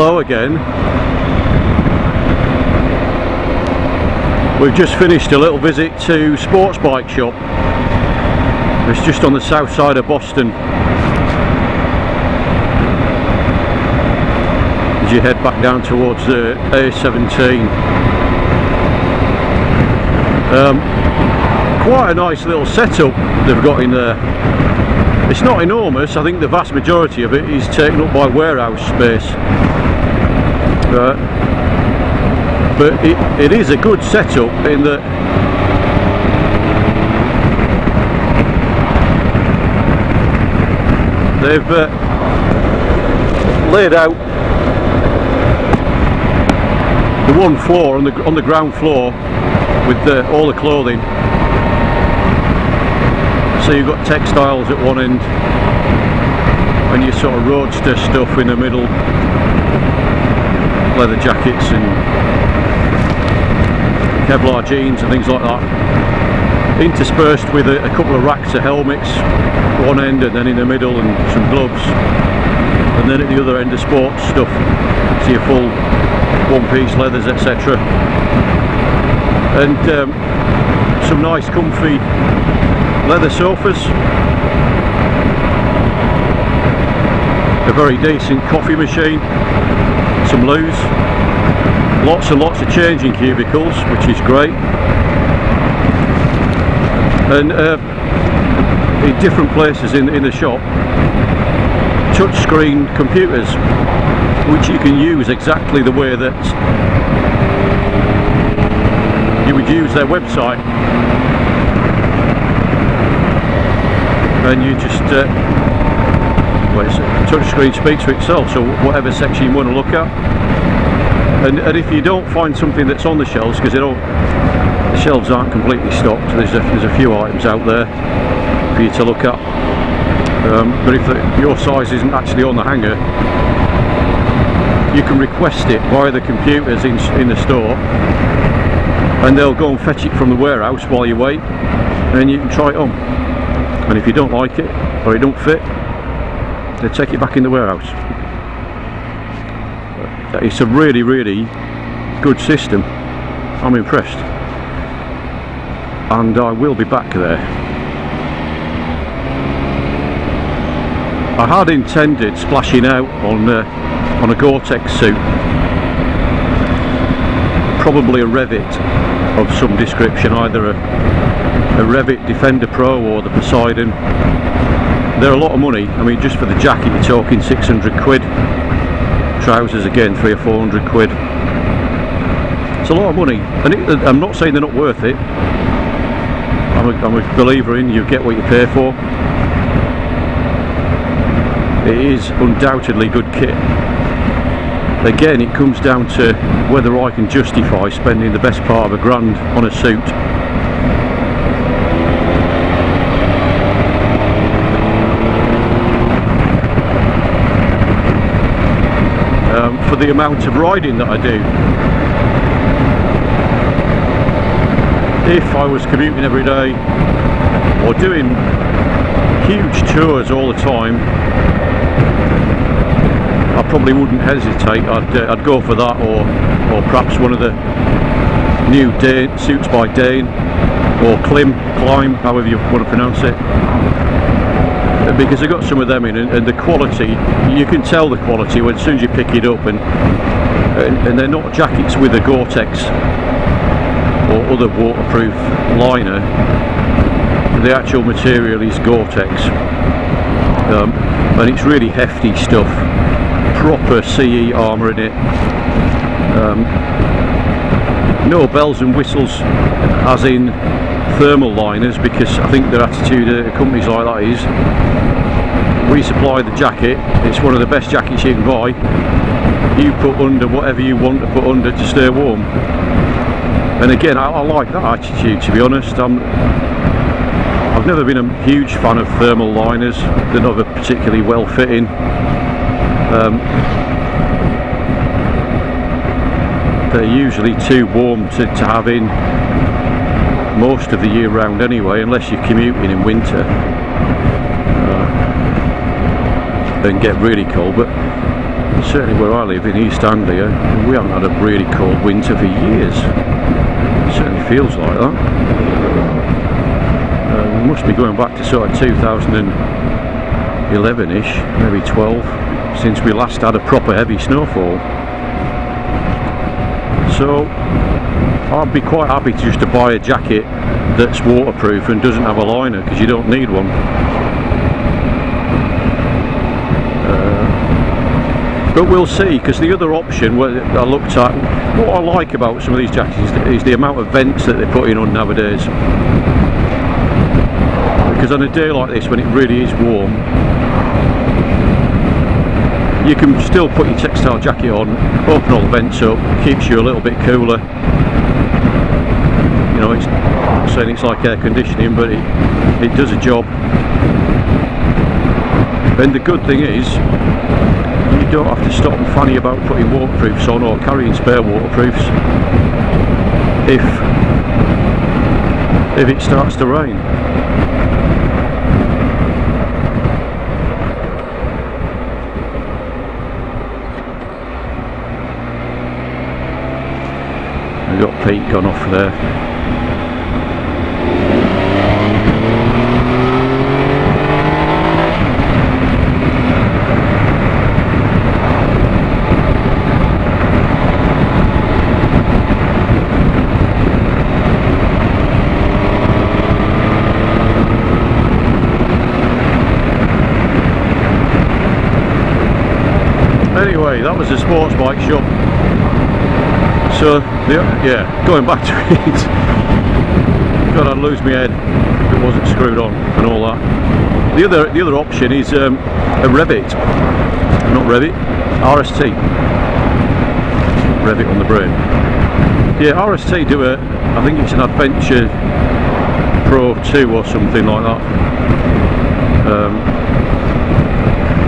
hello again. We've just finished a little visit to Sports Bike Shop. It's just on the south side of Boston. As you head back down towards the A17. Quite a nice little setup they've got in there. It's not enormous. I think the vast majority of it is taken up by warehouse space. But it is a good setup in that they've laid out the one floor on the ground floor with all the clothing. So you've got textiles at one end and your sort of roadster stuff in the middle, leather jackets and Kevlar jeans and things like that, interspersed with a couple of racks of helmets at one end, and then in the middle and some gloves, and then at the other end the sports stuff, so your full one-piece leathers, etc. And some nice comfy leather sofas, a very decent coffee machine, some loos, lots and lots of changing cubicles, which is great, and in different places in the shop, touchscreen computers which you can use exactly the way that you would use their website, and you just well, touchscreen speaks for itself, so whatever section you want to look at. And if you don't find something that's on the shelves, because the shelves aren't completely stocked, there's a few items out there for you to look at. But if your size isn't actually on the hanger, you can request it via the computers in the store, and they'll go and fetch it from the warehouse while you wait, and you can try it on. And if you don't like it or it don't fit, they take it back in the warehouse. It's a really, really good system. I'm impressed, and I will be back there. I had intended splashing out on a Gore-Tex suit, probably a Revit of some description, either a Revit Defender Pro or the Poseidon. They're a lot of money. I mean, just for the jacket you're talking 600 quid. Trousers again 300 or 400 quid. It's a lot of money, and I'm not saying they're not worth it. I'm a believer in you get what you pay for. It is undoubtedly good kit. Again, it comes down to whether I can justify spending the best part of £1,000 on a suit. For the amount of riding that I do. If I was commuting every day or doing huge tours all the time, I probably wouldn't hesitate. I'd go for that, or perhaps one of the new suits by Dane, or Climb, however you want to pronounce it. Because I got some of them in, and the quality, you can tell the quality as soon as you pick it up, and they're not jackets with a Gore-Tex or other waterproof liner. The actual material is Gore-Tex, and it's really hefty stuff, proper CE armour in it. No bells and whistles as in thermal liners, because I think their attitude at companies like that is, we supply the jacket, it's one of the best jackets you can buy, you put under whatever you want to put under to stay warm. And again, I like that attitude, to be honest. I've never been a huge fan of thermal liners. They're not particularly well fitting. They're usually too warm to have in most of the year round anyway, unless you're commuting in winter and get really cold. But Certainly where I live in East Anglia, we haven't had a really cold winter for years. It certainly feels like that. We must be going back to sort of 2011-ish, maybe 12, since we last had a proper heavy snowfall. So I'd be quite happy just to buy a jacket that's waterproof and doesn't have a liner, because you don't need one. But we'll see, because the other option I looked at, what I like about some of these jackets is the amount of vents that they're putting on nowadays. Because on a day like this, when it really is warm, you can still put your textile jacket on, open all the vents up, keeps you a little bit cooler. You know, it's not saying it's like air conditioning, but it does a job. And the good thing is, you don't have to stop and fanny about putting waterproofs on or carrying spare waterproofs if it starts to rain. We've got Pete gone off there. Anyway, that was a sports bike shop. So, yeah, going back to it, God, I'd lose my head if it wasn't screwed on and all that. The other option is a Revit, not Revit, RST. Revit on the brain. Yeah, RST do I think it's an Adventure Pro 2 or something like that.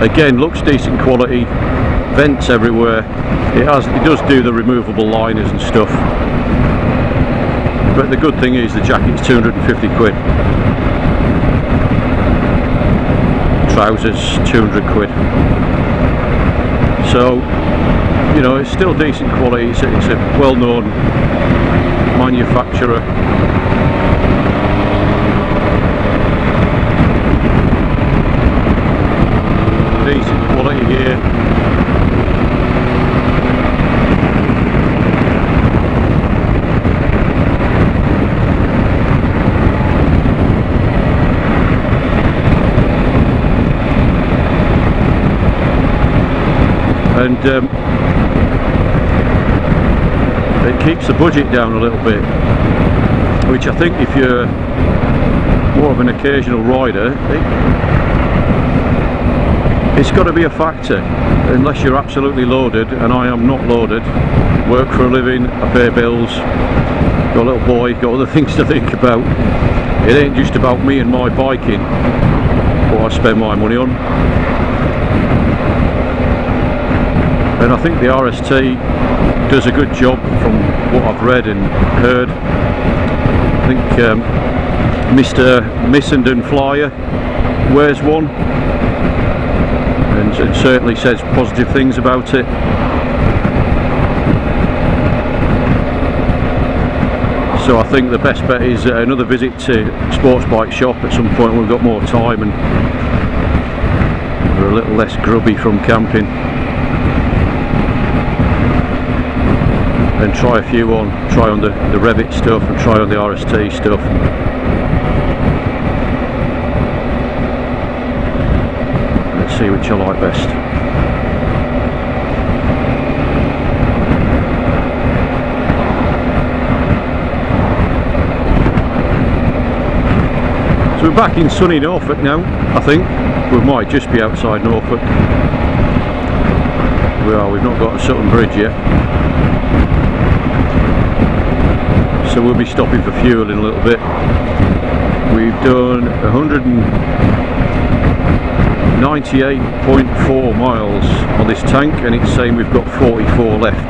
Again, looks decent quality. Vents everywhere. It does do the removable liners and stuff. But the good thing is the jacket's 250 quid. Trousers 200 quid. So, you know, it's still decent quality. It's a well-known manufacturer. Decent quality here. And it keeps the budget down a little bit, which I think if you're more of an occasional rider, it's got to be a factor, unless you're absolutely loaded, and I am not loaded. Work for a living, I pay bills, got a little boy, got other things to think about. It ain't just about me and my biking, what I spend my money on. And I think the RST does a good job from what I've read and heard. I think Mr. Missenden Flyer wears one and certainly says positive things about it. So I think the best bet is another visit to sports bike shop at some point when we've got more time and we're a little less grubby from camping. And try a few on, try on the Revit stuff and try on the RST stuff. Let's see which I like best. So we're back in sunny Norfolk now, I think. We might just be outside Norfolk. We've not got to Sutton Bridge yet. So we'll be stopping for fuel in a little bit. We've done 198.4 miles on this tank and it's saying we've got 44 left.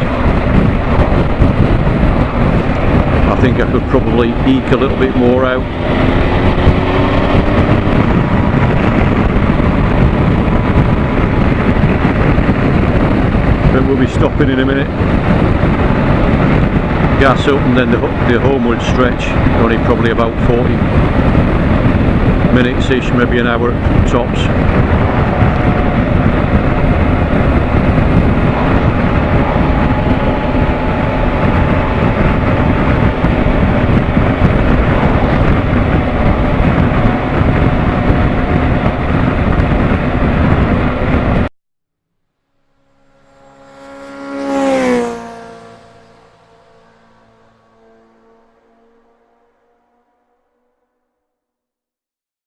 I think I could probably eke a little bit more out. but we'll be stopping in a minute. Gas up and then the homeward stretch, only probably about 40 minutes ish, maybe an hour tops.